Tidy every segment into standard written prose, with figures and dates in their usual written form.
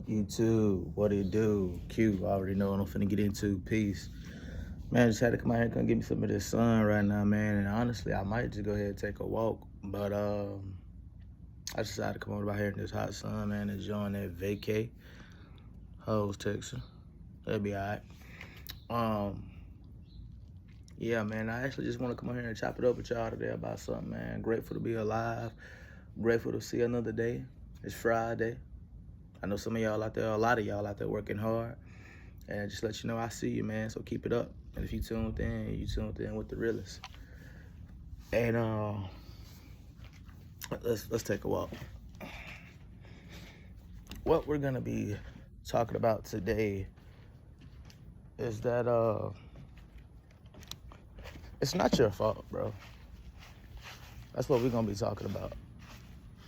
YouTube, what it do? Q, I already know what I'm finna get into. Peace. Man, I just had to come out here and come get me some of this sun right now, man. And honestly, I might just go ahead and take a walk. But I just decided to come over here in this hot sun, man, and join that vacay. Hoes, Texas. That'll be alright. Um, yeah, man, I actually just want to come over here and chop it up with y'all today about something, man. Grateful to be alive. Grateful to see another day. It's Friday. I know some of y'all out there, a lot of y'all out there working hard. And just let you know I see you, man. So keep it up. And if you tuned in, you tuned in with the realest. And let's take a walk. What we're gonna be talking about today is that it's not your fault, bro. That's what we're gonna be talking about.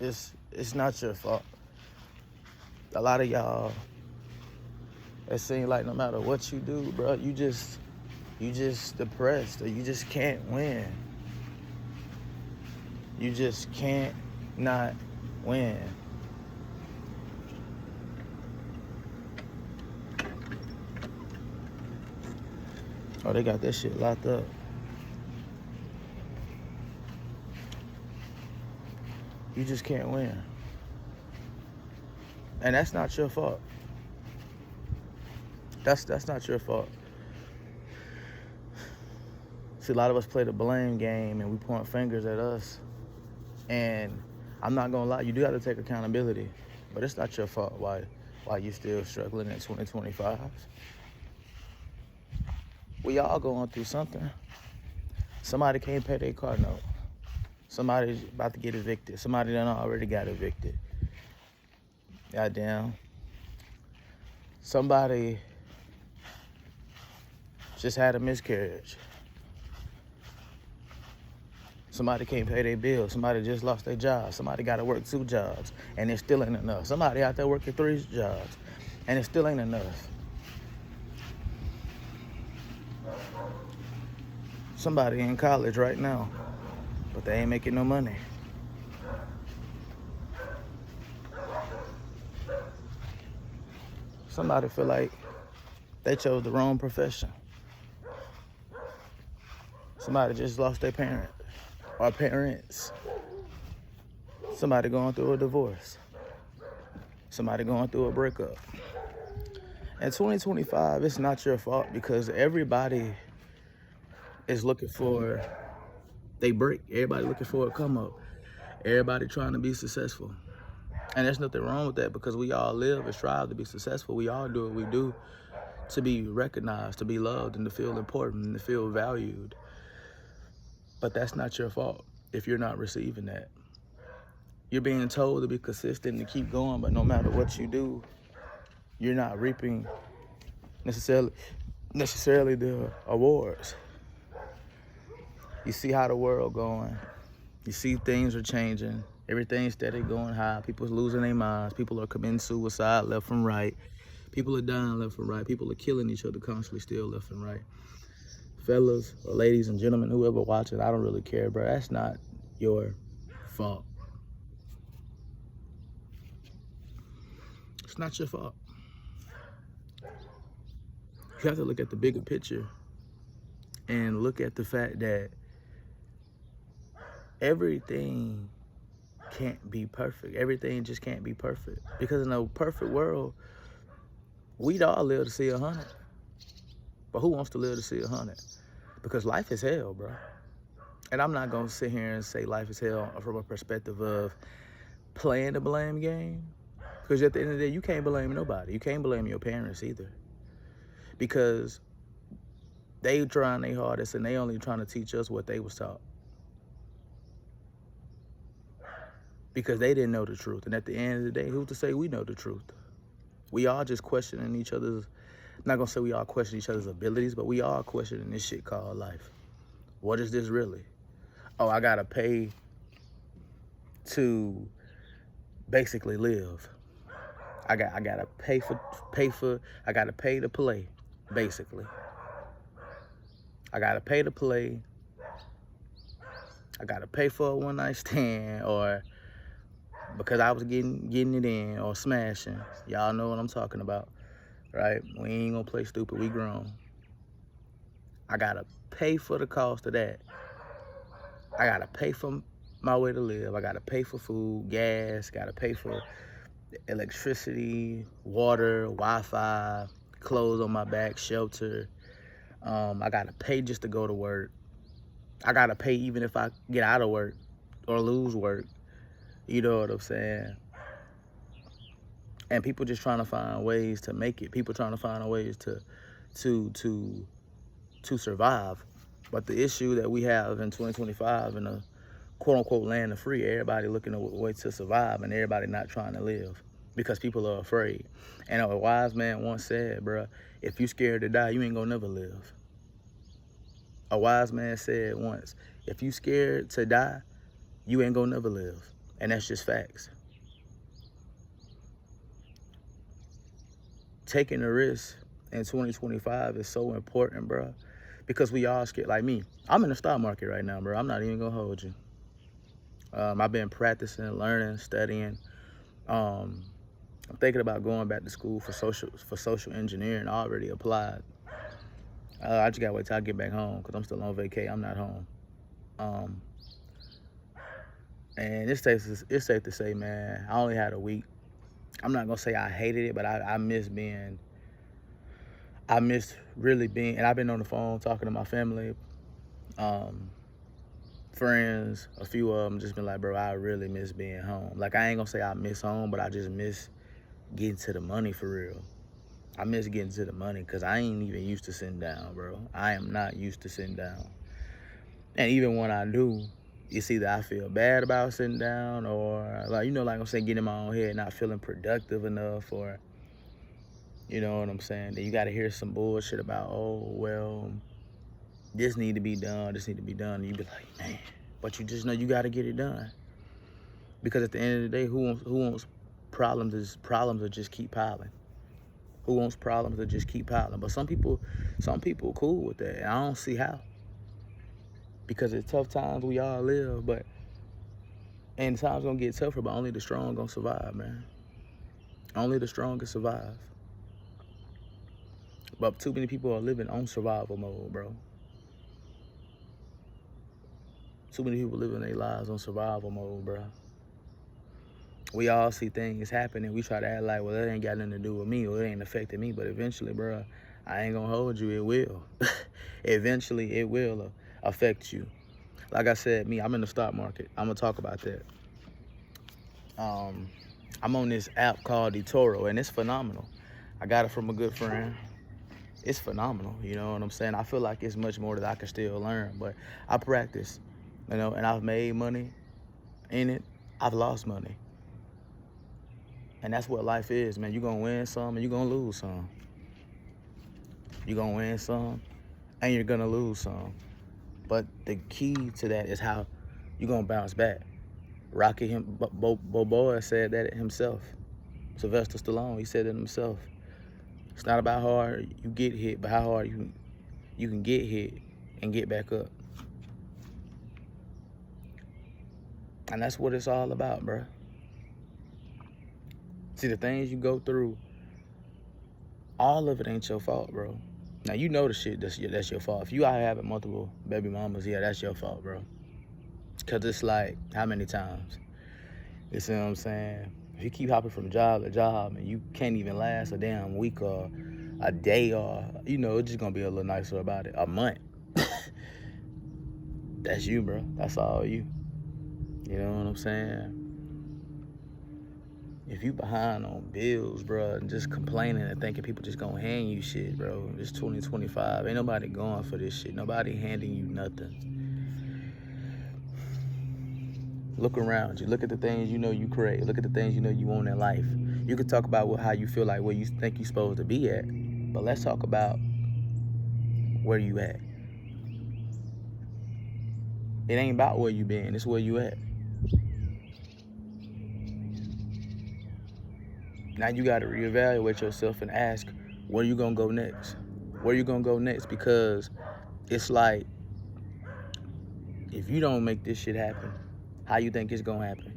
It's not your fault. A lot of y'all, it seems like no matter what you do, bro, you just depressed, or you just can't win. You just can't not win. Oh, they got that shit locked up. You just can't win. And that's not your fault. That's not your fault. See, a lot of us play the blame game and we point fingers at us. And I'm not gonna lie, you do have to take accountability, but it's not your fault why you still struggling in 2025. We all going through something. Somebody can't pay their car note. Somebody's about to get evicted. Somebody done already got evicted. Goddamn. Somebody just had a miscarriage. Somebody can't pay their bills. Somebody just lost their job. Somebody got to work 2 jobs, and it still ain't enough. Somebody out there working 3 jobs, and it still ain't enough. Somebody in college right now, but they ain't making no money. Somebody feel like they chose the wrong profession. Somebody just lost their parent or parents. Somebody going through a divorce. Somebody going through a breakup. In 2025, it's not your fault because everybody is looking for they break. Everybody looking for a come up. Everybody trying to be successful. And there's nothing wrong with that because we all live and strive to be successful. We all do what we do to be recognized, to be loved, and to feel important, and to feel valued. But that's not your fault if you're not receiving that. You're being told to be consistent and to keep going, but no matter what you do, you're not reaping necessarily the awards. You see how the world going. You see things are changing. Everything's steady going high. People's losing their minds. People are committing suicide left and right. People are dying left and right. People are killing each other constantly still left and right. Fellas or ladies and gentlemen, whoever watching, I don't really care, bro. That's not your fault. It's not your fault. You have to look at the bigger picture and look at the fact that everything can't be perfect. Everything just can't be perfect. Because in a perfect world, we'd all live to see 100. But who wants to live to see 100? Because life is hell, bro. And I'm not going to sit here and say life is hell from a perspective of playing the blame game. Because at the end of the day, you can't blame nobody. You can't blame your parents either. Because they trying their hardest and they only trying to teach us what they was taught. Because they didn't know the truth. And at the end of the day, who's to say we know the truth? We all just questioning each other's, I'm not going to say we all question each other's abilities, but we all questioning this shit called life. What is this really? Oh, I got to pay to basically live. I got to pay to play, basically. I got to pay to play. I got to pay for a one-night stand, or because I was getting it in or smashing. Y'all know what I'm talking about, right? We ain't gonna play stupid. We grown. I gotta pay for the cost of that. I gotta pay for my way to live. I gotta pay for food, gas. Gotta pay for electricity, water, Wi-Fi, clothes on my back, shelter. I gotta pay just to go to work. I gotta pay even if I get out of work or lose work. You know what I'm saying? And people just trying to find ways to make it. People trying to find ways to survive. But the issue that we have in 2025 in a quote unquote land of free, everybody looking at a way to survive and everybody not trying to live because people are afraid. And a wise man once said, bruh, if you scared to die, you ain't gonna never live. A wise man said once, if you scared to die, you ain't gonna never live. And that's just facts. Taking a risk in 2025 is so important, bro, because we all scared. Like me, I'm in the stock market right now, bro. I'm not even gonna hold you. I've been practicing, learning, studying. I'm thinking about going back to school for social engineering. I already applied. I just gotta wait till I get back home because I'm still on vacay. I'm not home. And it's safe to say, man, I only had a week. I'm not gonna say I hated it, but I miss really being, and I've been on the phone talking to my family, friends, a few of them just been like, bro, I really miss being home. Like, I ain't gonna say I miss home, but I just miss getting to the money for real. I miss getting to the money because I ain't even used to sitting down, bro. I am not used to sitting down. And even when I do, it's either I feel bad about sitting down or, like, you know, like I'm saying, getting in my own head, not feeling productive enough, or, you know what I'm saying? Then you got to hear some bullshit about, oh, well, this need to be done, this need to be done. And you be like, man, but you just know you got to get it done. Because at the end of the day, who wants problems to just keep piling? Who wants problems to just keep piling? But some people cool with that. And I don't see how. Because it's tough times we all live, and times gonna get tougher, but only the strong gonna survive, man. Only the strong can survive. But too many people are living on survival mode, bro. Too many people living their lives on survival mode, bro. We all see things happening. We try to act like, well, that ain't got nothing to do with me, or it ain't affecting me. But eventually, bro, I ain't gonna hold you. It will. Eventually, it will affect you. Like I said, I'm in the stock market. I'm gonna talk about that. I'm on this app called eToro, and it's phenomenal. I got it from a good friend. It's phenomenal, you know what I'm saying? I feel like it's much more that I can still learn, but I practice, you know, and I've made money in it. I've lost money. And that's what life is, man. You're gonna win some and you're gonna lose some. You're gonna win some and you're gonna lose some. But the key to that is how you're gonna bounce back. Rocky Balboa said that himself. Sylvester Stallone, he said it himself. It's not about how hard you get hit, but how hard you can get hit and get back up. And that's what it's all about, bro. See, the things you go through, all of it ain't your fault, bro. Now, you know the shit that's your fault. If you out here having multiple baby mamas, yeah, that's your fault, bro. Because it's like, how many times? You see what I'm saying? If you keep hopping from job to job and you can't even last a damn week or a day, or, you know, it's just going to be a little nicer about it. A month. That's you, bro. That's all you. You know what I'm saying? If you behind on bills, bro, and just complaining and thinking people just gonna hand you shit, bro, it's 2025. Ain't nobody going for this shit. Nobody handing you nothing. Look around you. Look at the things you know you create. Look at the things you know you want in life. You could talk about how you feel like where you think you're supposed to be at, but let's talk about where you at. It ain't about where you been. It's where you at. Now you got to reevaluate yourself and ask, where you going to go next? Where you going to go next? Because it's like, if you don't make this shit happen, how you think it's going to happen?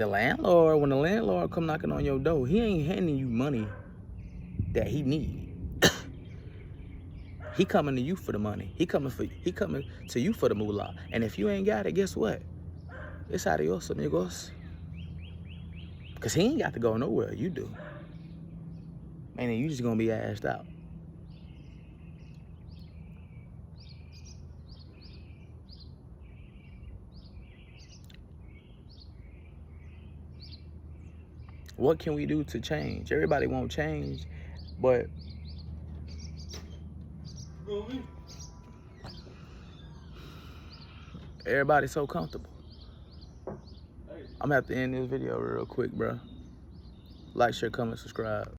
The landlord, when the landlord come knocking on your door, he ain't handing you money that he need. He coming to you for the money. He coming to you for the moolah. And if you ain't got it, guess what? It's adios, amigos. Because he ain't got to go nowhere. You do. And then you just going to be asked out. What can we do to change? Everybody won't change, but everybody's so comfortable. I'm going to have to end this video real quick, bro. Like, share, comment, subscribe.